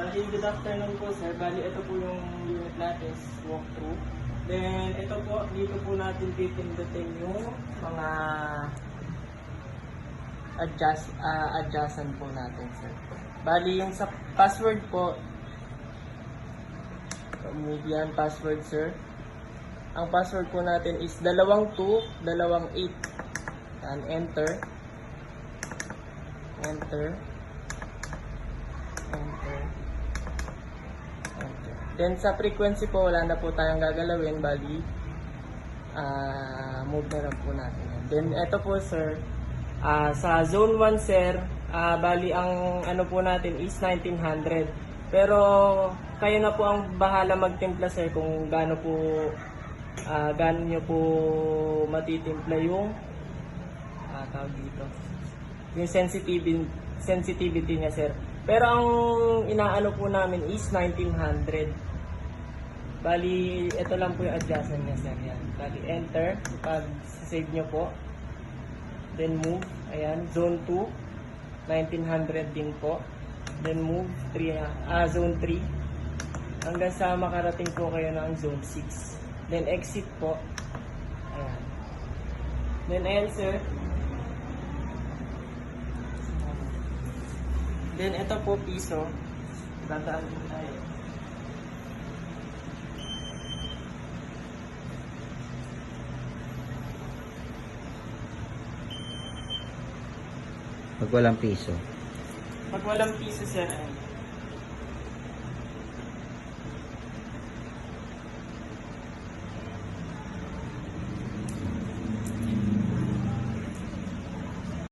Bali, good afternoon po sir. Bali, ito po yung unit natin, walkthrough. Then, ito po, dito po natin pipindutin yung mga adjustment po natin sir. Bali, yung sa password po, remove yan, password sir. Ang password po natin is 22, 28. And enter. Enter. Enter. Enter. Then sa frequency po, wala na po tayong gagalawin. Bali, move na lang po natin. Then ito po sir, sa zone 1 sir, bali ang ano po natin is 1900. Pero kayo na po ang bahala magtimpla sir kung gaano nyo po matitimpla yung tawag dito, yung sensitivity niya sir. Pero ang inaano po namin is 1900. Bali, ito lang po yung adjustment niya sir. Yan. Bali, enter pag save nyo po. Then move, ayan, zone 2, 1900 din po. Then move, zone 3, hanggang sa makarating po kayo ng zone 6. Then exit po, ayan. Then ayan sir. Then ito po piso, dadaan po tayo. Pag walang piso. Pag walang piso sir, ayan.